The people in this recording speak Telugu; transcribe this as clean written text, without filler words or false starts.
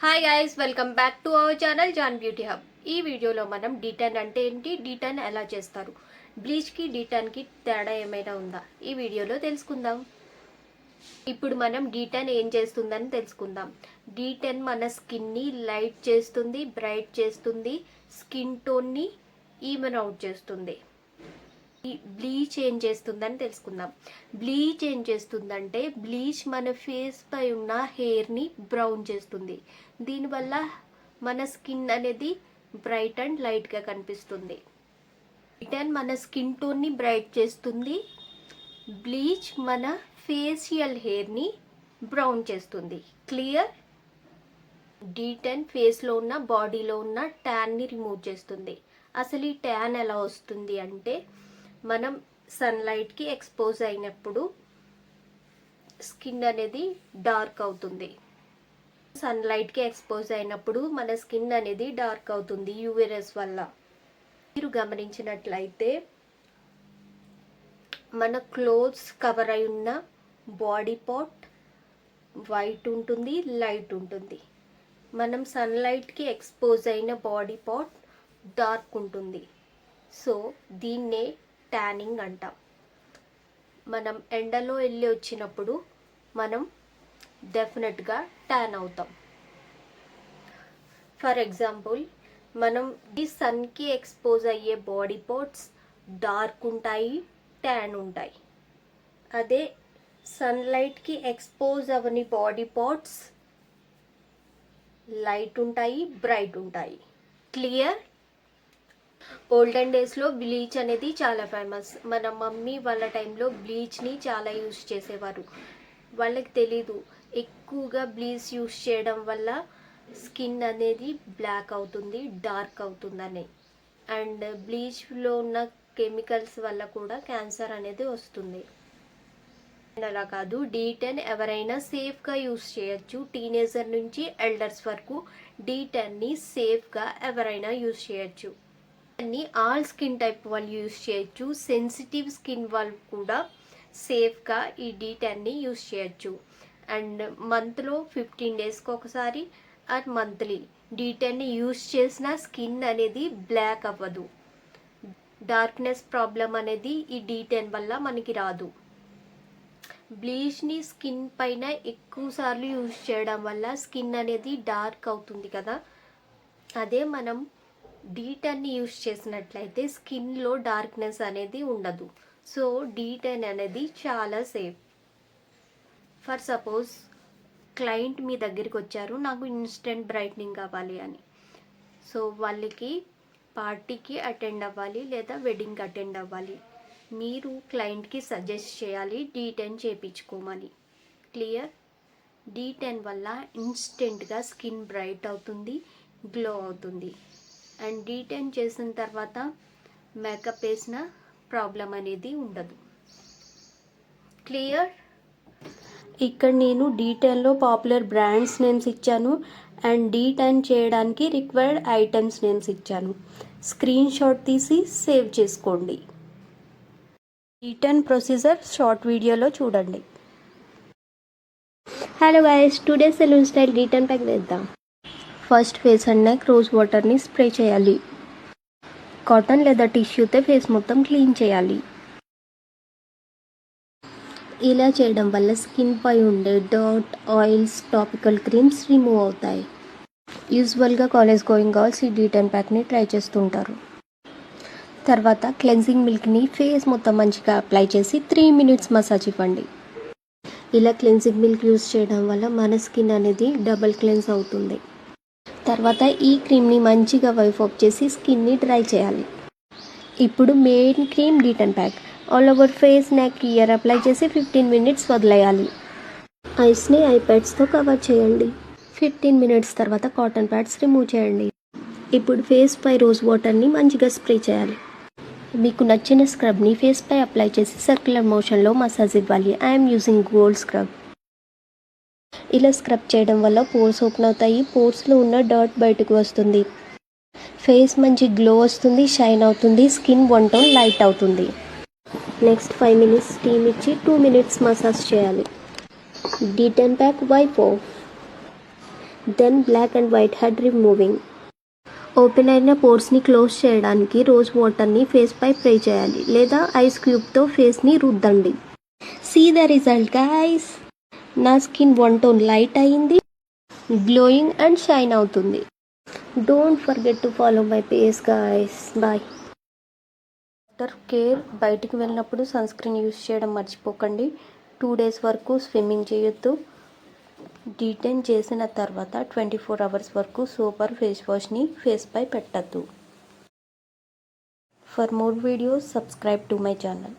Hi guys, welcome back to our channel John beauty hub. ఈ వీడియోలో మనం డీటన్ అంటే ఏంటి, డీటన్ ఎలా చేస్తారు, బ్లీచ్కి డీటన్కి తేడా ఏమైనా ఉందా ఈ వీడియోలో తెలుసుకుందాం. ఇప్పుడు మనం డీటన్ ఏం చేస్తుందని తెలుసుకుందాం. డీటన్ మన స్కిన్ని లైట్ చేస్తుంది, బ్రైట్ చేస్తుంది, స్కిన్ టోన్ని ఈవెన్ అవుట్ చేస్తుంది. బ్లీచ్ ఏం చేస్తుందని తెలుసుకుందాం. బ్లీచ్ ఏం చేస్తుందంటే బ్లీచ్ మన ఫేస్ పై ఉన్న హెయిర్ని బ్రౌన్ చేస్తుంది. దీనివల్ల మన స్కిన్ అనేది బ్రైట్ అండ్ లైట్గా కనిపిస్తుంది. డీటన్ మన స్కిన్ టోన్ని బ్రైట్ చేస్తుంది, బ్లీచ్ మన ఫేషియల్ హెయిర్ని బ్రౌన్ చేస్తుంది. క్లియర్? డీటన్ ఫేస్లో ఉన్న బాడీలో ఉన్న ట్యాన్ని రిమూవ్ చేస్తుంది. అసలు ఈ ట్యాన్ ఎలా వస్తుంది అంటే మనం సన్లైట్కి ఎక్స్పోజ్ అయినప్పుడు స్కిన్ అనేది డార్క్ అవుతుంది. సన్లైట్కి ఎక్స్పోజ్ అయినప్పుడు మన స్కిన్ అనేది డార్క్ అవుతుంది యూవీ రేస్ వల్ల. మీరు గమనించినట్లయితే మన క్లోత్స్ కవర్ అయి ఉన్న బాడీ పార్ట్ వైట్ ఉంటుంది, లైట్ ఉంటుంది. మనం సన్లైట్కి ఎక్స్పోజ్ అయిన బాడీ పార్ట్ డార్క్ ఉంటుంది. సో దీన్నే ట్యానింగ్ అంటాం. మనం ఎండలో వెళ్ళి వచ్చినప్పుడు మనం డెఫినెట్గా ట్యాన్ అవుతాం. ఫర్ ఎగ్జాంపుల్, మనం ఈ సన్కి ఎక్స్పోజ్ అయ్యే బాడీ పార్ట్స్ డార్క్ ఉంటాయి, ట్యాన్ ఉంటాయి. అదే సన్లైట్కి ఎక్స్పోజ్ అవని బాడీ పార్ట్స్ లైట్ ఉంటాయి, బ్రైట్ ఉంటాయి. క్లియర్? ఓల్డెన్ డేస్లో బ్లీచ్ అనేది చాలా ఫేమస్. మన మమ్మీ వాళ్ళ టైంలో బ్లీచ్ని చాలా యూస్ చేసేవారు. వాళ్ళకి తెలీదు ఎక్కువగా బ్లీచ్ యూస్ చేయడం వల్ల స్కిన్ అనేది బ్లాక్ అవుతుంది, డార్క్ అవుతుందని. అండ్ బ్లీచ్లో ఉన్న కెమికల్స్ వల్ల కూడా క్యాన్సర్ అనేది వస్తుంది. అలా కాదు, డీటన్ ఎవరైనా సేఫ్గా యూస్ చేయొచ్చు. టీనేజర్ నుంచి ఎల్డర్స్ వరకు డీటన్ని సేఫ్గా ఎవరైనా యూస్ చేయొచ్చు. ఆల్ స్కిన్ టైప్ వాళ్ళు యూస్ చేయొచ్చు. సెన్సిటివ్ స్కిన్ వాళ్ళు కూడా సేఫ్గా ఈ డీటన్ని యూస్ చేయొచ్చు. అండ్ మంత్లో 15 డేస్కి ఒకసారి ఆర్ మంత్లీ డీటన్ని యూస్ చేసిన స్కిన్ అనేది బ్లాక్ అవ్వదు. డార్క్నెస్ ప్రాబ్లం అనేది ఈ డీటన్ వల్ల మనకి రాదు. బ్లీచ్ని స్కిన్ పైన ఎక్కువసార్లు యూస్ చేయడం వల్ల స్కిన్ అనేది డార్క్ అవుతుంది కదా. అదే మనం డీటన్ని యూస్ చేసినట్లయితే స్కిన్లో డార్క్నెస్ అనేది ఉండదు. సో డీటన్ అనేది చాలా సేఫ్. ఫర్ సపోజ్ క్లయింట్ మీ దగ్గరికి వచ్చారు, నాకు ఇన్స్టెంట్ బ్రైట్నింగ్ కావాలి అని. సో వాళ్ళకి పార్టీకి అటెండ్ అవ్వాలి లేదా వెడ్డింగ్కి అటెండ్ అవ్వాలి. మీరు క్లయింట్కి సజెస్ట్ చేయాలి డీటన్ చేయించుకోమని. క్లియర్? డీటన్ వల్ల ఇన్స్టెంట్గా స్కిన్ బ్రైట్ అవుతుంది, గ్లో అవుతుంది. అండ్ డీటన్ చేసిన తర్వాత మేకప్ వేసిన ప్రాబ్లం అనేది ఉండదు. క్లియర్? ఇక్కడ నేను డీటన్లో పాపులర్ బ్రాండ్స్ నేమ్స్ ఇచ్చాను అండ్ డీటన్ చేయడానికి రిక్వైర్డ్ ఐటమ్స్ నేమ్స్ ఇచ్చాను. స్క్రీన్ షాట్ తీసి సేవ్ చేసుకోండి. డీటన్ ప్రొసీజర్ షార్ట్ వీడియోలో చూడండి. Hello guys, today salon style detan pack వేద్దాం. First face and neck rose వాటర్ని స్ప్రే చేయాలి. కాటన్ లేదా టిష్యూతో ఫేస్ మొత్తం క్లీన్ చేయాలి. ఇలా చేయడం వల్ల స్కిన్ పై ఉండే dirt, oils, topical creams remove అవుతాయి. యూజువల్గా కాలేజ్ గోయింగ్ గర్ల్స్ ఈ డీటన్ ప్యాక్ని ట్రై చేస్తుంటారు. తర్వాత క్లెన్జింగ్ మిల్క్ని ఫేస్ మొత్తం మంచిగా అప్లై చేసి 3 minutes మసాజ్ ఇవ్వండి. ఇలా క్లెన్జింగ్ మిల్క్ యూజ్ చేయడం వల్ల మన స్కిన్ అనేది డబుల్ క్లెన్స్ అవుతుంది. తర్వాత ఈ క్రీమ్ని మంచిగా వైప్ ఆఫ్ చేసి స్కిన్ని డ్రై చేయాలి. ఇప్పుడు main cream de-tan pack all over face, neck, year apply చేసి 15 minutes వదిలేయాలి. ఐస్ని ఐప్యాడ్స్తో కవర్ చేయండి. 15 minutes తర్వాత కాటన్ ప్యాడ్స్ రిమూవ్ చేయండి. ఇప్పుడు ఫేస్ పై రోజ్ వాటర్ని మంచిగా స్ప్రే చేయాలి. మీకు నచ్చిన స్క్రబ్ని ఫేస్ పై అప్లై చేసి సర్క్యులర్ మోషన్లో మసాజ్ ఇవ్వాలి. I'm using gold scrub. ఇలా స్క్రబ్ చేయడం వల్ల పోర్స్ ఓపెన్ అవుతాయి, పోర్స్లో ఉన్న డర్ట్ బయటకు వస్తుంది, ఫేస్ మంచి గ్లో వస్తుంది, షైన్ అవుతుంది, స్కిన్ 1 tone లైట్ అవుతుంది. నెక్స్ట్ 5 minutes స్టీమ్ ఇచ్చి 2 minutes మసాజ్ చేయాలి. Detan pack wipe off. Then black and white head removing. Open అయిన పోర్స్ని క్లోజ్ చేయడానికి రోజ్ వాటర్ని ఫేస్పై స్ప్రే చేయాలి లేదా ఐస్ క్యూబ్తో ఫేస్ని రుద్దండి. See the result, guys. నా స్కిన్ 1 టోన్ లైట్ అయింది, గ్లోయింగ్ అండ్ షైన్ అవుతుంది. Don't forget to follow my page, guys. Bye. After care బయటికి వెళ్ళినప్పుడు సన్ స్క్రీన్ యూస్ చేయడం మర్చిపోకండి. 2 days వరకు స్విమ్మింగ్ చేయొద్దు. డీటైన్ చేసిన తర్వాత 24 hours వరకు సోప్ ఆర్ ఫేస్ వాష్ని ఫేస్పై పెట్టద్దు. For more videos subscribe to my channel.